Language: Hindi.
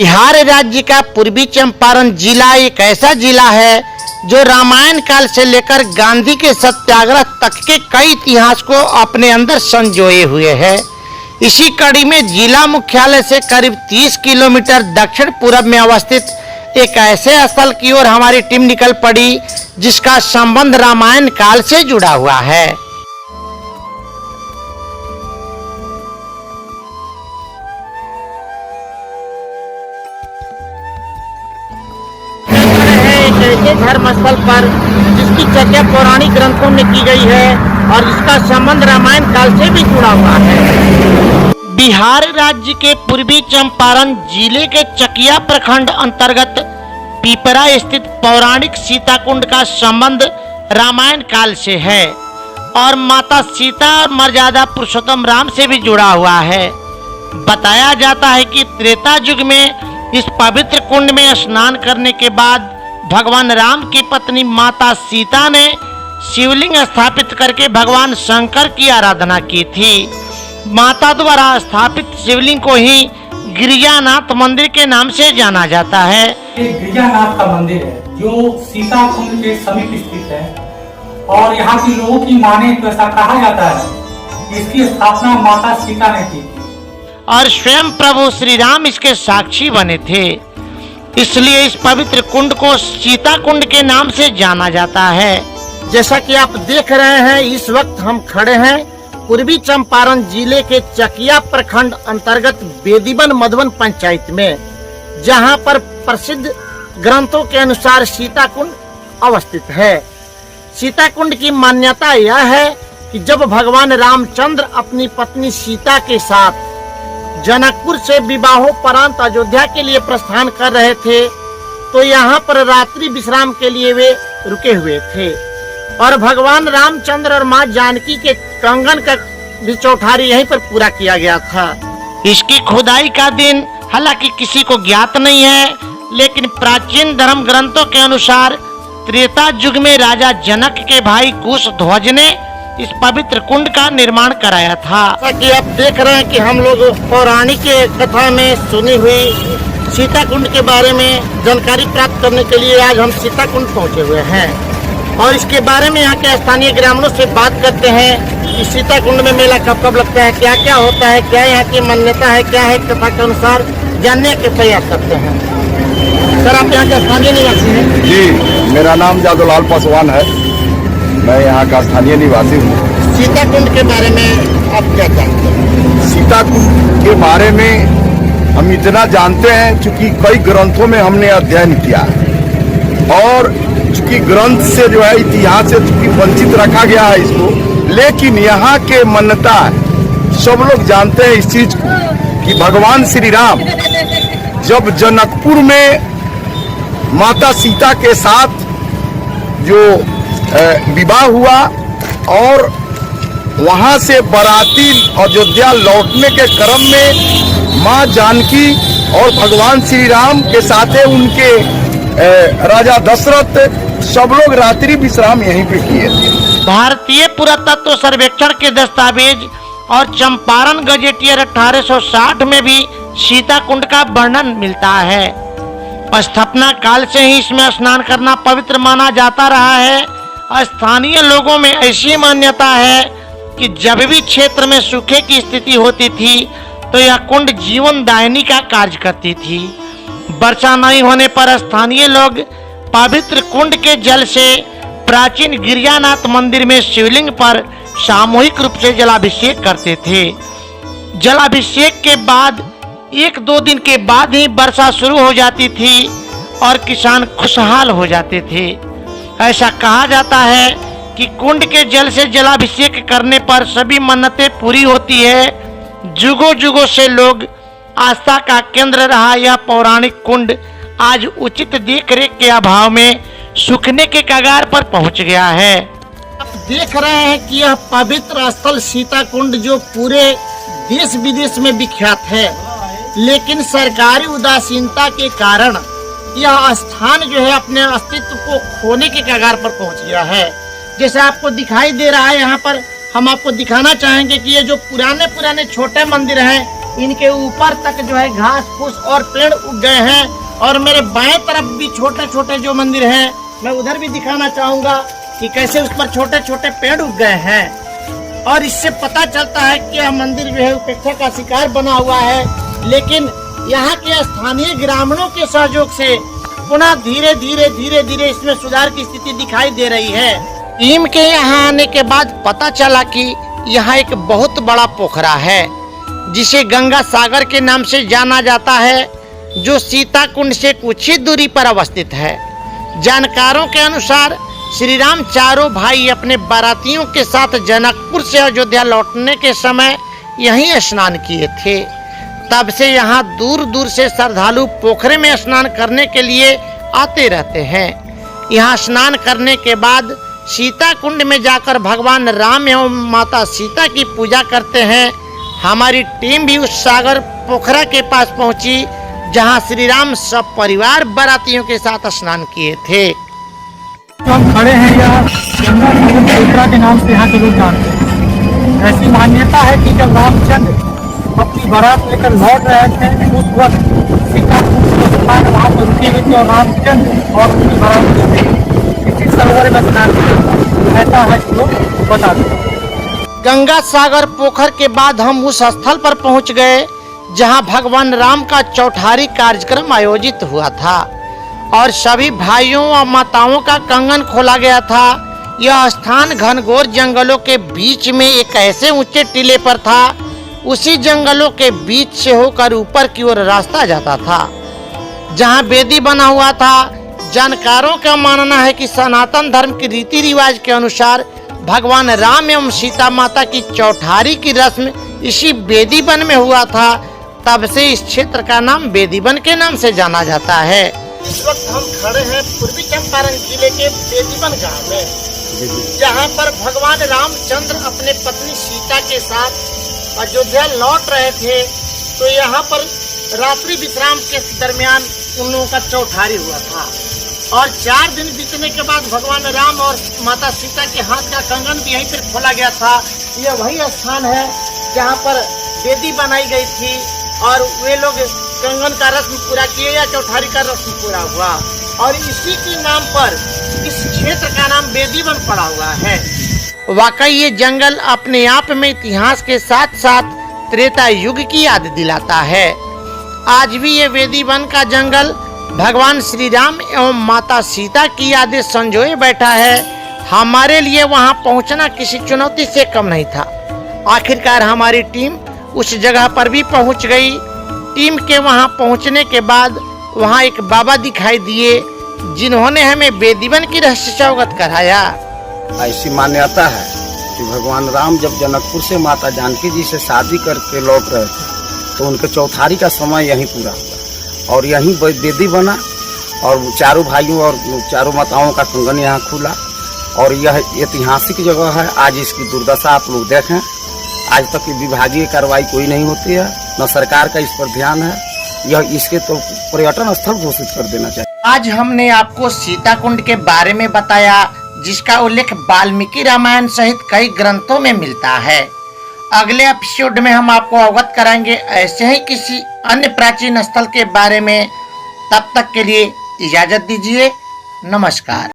बिहार राज्य का पूर्वी चंपारण जिला एक ऐसा जिला है जो रामायण काल से लेकर गांधी के सत्याग्रह तक के कई इतिहास को अपने अंदर संजोए हुए है। इसी कड़ी में जिला मुख्यालय से करीब 30 किलोमीटर दक्षिण पूर्व में अवस्थित एक ऐसे स्थल की ओर हमारी टीम निकल पड़ी जिसका संबंध रामायण काल से जुड़ा हुआ है। ऐसे धर्मस्थल पर जिसकी चर्चा पौराणिक ग्रंथों में की गई है और जिसका संबंध रामायण काल से भी जुड़ा हुआ है। बिहार राज्य के पूर्वी चंपारण जिले के चकिया प्रखंड अंतर्गत पिपरा स्थित पौराणिक सीता कुंड का संबंध रामायण काल से है और माता सीता और मर्यादा पुरुषोत्तम राम से भी जुड़ा हुआ है। बताया जाता है कि त्रेता युग में इस पवित्र कुंड में स्नान करने के बाद भगवान राम की पत्नी माता सीता ने शिवलिंग स्थापित करके भगवान शंकर की आराधना की थी। माता द्वारा स्थापित शिवलिंग को ही गिरिजानाथ मंदिर के नाम से जाना जाता है। ये गिरिजानाथ का मंदिर है जो सीता कुंड के समीप स्थित है और यहाँ के लोगों की माने तो ऐसा कहा जाता है कि इसकी स्थापना माता सीता ने की और स्वयं प्रभु श्री राम इसके साक्षी बने थे, इसलिए इस पवित्र कुंड को सीता कुंड के नाम से जाना जाता है। जैसा कि आप देख रहे हैं, इस वक्त हम खड़े हैं पूर्वी चंपारण जिले के चकिया प्रखंड अंतर्गत बेदीवन मधुबन पंचायत में, जहां पर प्रसिद्ध ग्रंथों के अनुसार सीता कुंड अवस्थित है। सीता कुंड की मान्यता यह है कि जब भगवान रामचंद्र अपनी पत्नी सीता के साथ जनकपुर से विवाहोपरांत अयोध्या के लिए प्रस्थान कर रहे थे तो यहाँ पर रात्रि विश्राम के लिए वे रुके हुए थे और भगवान रामचंद्र और माँ जानकी के कंगन का भी चौठारी यहीं पर पूरा किया गया था। इसकी खुदाई का दिन हालांकि किसी को ज्ञात नहीं है, लेकिन प्राचीन धर्म ग्रंथों के अनुसार त्रेता युग में राजा जनक के भाई कुशध्वज ने इस पवित्र कुंड का निर्माण कराया था। जैसा कि आप देख रहे हैं कि हम लोग पौराणिक कथा में सुनी हुई सीता कुंड के बारे में जानकारी प्राप्त करने के लिए आज हम सीता कुंड पहुंचे हुए हैं और इसके बारे में यहाँ के स्थानीय ग्रामीणों से बात करते हैं कि सीता कुंड में मेला कब कब लगता है, क्या क्या होता है, क्या यहाँ की मान्यता है, क्या है कथा के अनुसार जानने के प्रयास करते हैं। सर, आप यहाँ के स्थानीय निवासी हैं? जी, मेरा नाम जादूलाल पासवान है, मैं यहाँ का स्थानीय निवासी हूँ। सीता कुंड के बारे में आप क्या जानते हैं? सीता कुंड के बारे में हम इतना जानते हैं चूंकि कई ग्रंथों में हमने अध्ययन किया और चूंकि ग्रंथ से जो है इतिहास से चूंकि वंचित रखा गया है इसको, लेकिन यहाँ के मान्यता सब लोग जानते हैं इस चीज को कि भगवान श्री राम जब जनकपुर में माता सीता के साथ जो विवाह हुआ और वहां से बाराती अयोध्या लौटने के क्रम में मां जानकी और भगवान श्री राम के साथ उनके राजा दशरथ सब लोग रात्रि विश्राम यहीं पे किए थे। भारतीय पुरातत्व सर्वेक्षण के दस्तावेज और चंपारण गजेटियर 1860 में भी सीता कुंड का वर्णन मिलता है। स्थापना काल से ही इसमें स्नान करना पवित्र माना जाता रहा है। स्थानीय लोगों में ऐसी मान्यता है कि जब भी क्षेत्र में सूखे की स्थिति होती थी तो यह कुंड जीवन दायिनी का कार्य करती थी। वर्षा नहीं होने पर स्थानीय लोग पवित्र कुंड के जल से प्राचीन गिरिजानाथ मंदिर में शिवलिंग पर सामूहिक रूप से जलाभिषेक करते थे। जलाभिषेक के बाद 1-2 दिन के बाद ही वर्षा शुरू हो जाती थी और किसान खुशहाल हो जाते थे। ऐसा कहा जाता है कि कुंड के जल से जलाभिषेक करने पर सभी मन्नतें पूरी होती है। जुगों जुगों से लोग आस्था का केंद्र रहा यह पौराणिक कुंड आज उचित देखरेख के अभाव में सूखने के कगार पर पहुंच गया है। आप देख रहे हैं कि यह पवित्र स्थल सीता कुंड जो पूरे देश विदेश में विख्यात है, लेकिन सरकारी उदासीनता के कारण यह स्थान जो है अपने अस्तित्व को खोने के कगार पर पहुंच गया है। जैसे आपको दिखाई दे रहा है, यहाँ पर हम आपको दिखाना चाहेंगे कि ये जो पुराने छोटे मंदिर हैं इनके ऊपर तक जो है घास फूस और पेड़ उग गए हैं। और मेरे बाएं तरफ भी छोटे छोटे जो मंदिर हैं, मैं उधर भी दिखाना चाहूंगा कि कैसे उस पर छोटे छोटे पेड़ उग गए हैं। और इससे पता चलता है कि यह मंदिर जो है उपेक्षा का शिकार बना हुआ है। लेकिन यहाँ के स्थानीय ग्रामीणों के सहयोग से पुनः धीरे धीरे इसमें सुधार की स्थिति दिखाई दे रही है। टीम के यहाँ आने के बाद पता चला कि यहाँ एक बहुत बड़ा पोखरा है जिसे गंगा सागर के नाम से जाना जाता है, जो सीता कुंड से कुछ ही दूरी पर अवस्थित है। जानकारों के अनुसार श्री राम चारों भाई अपने बारातियों के साथ जनकपुर से अयोध्या लौटने के समय यहीं स्नान किए थे। तब से यहाँ दूर दूर से श्रद्धालु पोखरे में स्नान करने के लिए आते रहते हैं। यहाँ स्नान करने के बाद सीता कुंड में जाकर भगवान राम एवं माता सीता की पूजा करते हैं। हमारी टीम भी उस सागर पोखरा के पास पहुंची जहां श्री राम सब परिवार बारातियों के साथ स्नान किए थे। तो हम खड़े हैं यहाँ गंगा सागर पोखरा के नाम से यहाँ के लोग जानते हैं। ऐसी मान्यता है कि जब रामचंद्र अपनी बारात लेकर लौट रहे थे उस वक्त सीता वहाँ पर रुकी हुई थी और रामचंद्र और उनकी बारात इसी सरोवर में स्नान किया। ऐसा है जो बताते हैं। गंगा सागर पोखर के बाद हम उस स्थल पर पहुंच गए जहां भगवान राम का चौठारी कार्यक्रम आयोजित हुआ था और सभी भाइयों और माताओं का कंगन खोला गया था। यह स्थान घनघोर जंगलों के बीच में एक ऐसे ऊंचे टीले पर था। उसी जंगलों के बीच से होकर ऊपर की ओर रास्ता जाता था जहां वेदी बना हुआ था। जानकारों का मानना है कि सनातन धर्म की रीति रिवाज के अनुसार भगवान राम एवं सीता माता की चौठारी की रस्म इसी वेदी वन में हुआ था। तब से इस क्षेत्र का नाम वेदी वन के नाम से जाना जाता है। इस वक्त हम खड़े हैं पूर्वी चंपारण जिले के वेदी वन गाँव में, जहाँ पर भगवान रामचंद्र अपने पत्नी सीता के साथ अयोध्या लौट रहे थे। तो यहाँ पर रात्रि विश्राम के दरमियान उन लोगों का चौठारी हुआ था और 4 दिन बीतने के बाद भगवान राम और माता सीता के हाथ का कंगन भी यहीं पर खोला गया था। यह वही स्थान है जहाँ पर वेदी बनाई गई थी और वे लोग कंगन का रस्म पूरा किए या चौठारी का रस्म पूरा हुआ और इसी के नाम पर इस क्षेत्र का नाम वेदी वन पड़ा हुआ है। वाकई ये जंगल अपने आप में इतिहास के साथ साथ त्रेता युग की याद दिलाता है। आज भी ये वेदी वन का जंगल भगवान श्री राम एवं माता सीता की यादें संजोए बैठा है। हमारे लिए वहां पहुंचना किसी चुनौती से कम नहीं था। आखिरकार हमारी टीम उस जगह पर भी पहुंच गई। टीम के वहां पहुंचने के बाद वहां एक बाबा दिखाई दिए जिन्होंने हमें वेदी वन की रहस्य से अवगत कराया। ऐसी मान्यता है कि भगवान राम जब जनकपुर से माता जानकी जी से शादी करके लौट रहे थे तो उनके चौठारी का समय यहीं पूरा हुआ और यहीं वेदी बना और चारों भाइयों और चारों माताओं का कंगन यहाँ खुला और यह ऐतिहासिक जगह है। आज इसकी दुर्दशा आप लोग देखें, आज तक की विभागीय कार्रवाई कोई नहीं होती है, न सरकार का इस पर ध्यान है। यह इसके तो पर्यटन स्थल घोषित कर देना चाहिए। आज हमने आपको सीता कुंड के बारे में बताया जिसका उल्लेख वाल्मीकि रामायण सहित कई ग्रंथों में मिलता है। अगले एपिसोड में हम आपको अवगत कराएंगे ऐसे ही किसी अन्य प्राचीन स्थल के बारे में। तब तक के लिए इजाजत दीजिए। नमस्कार।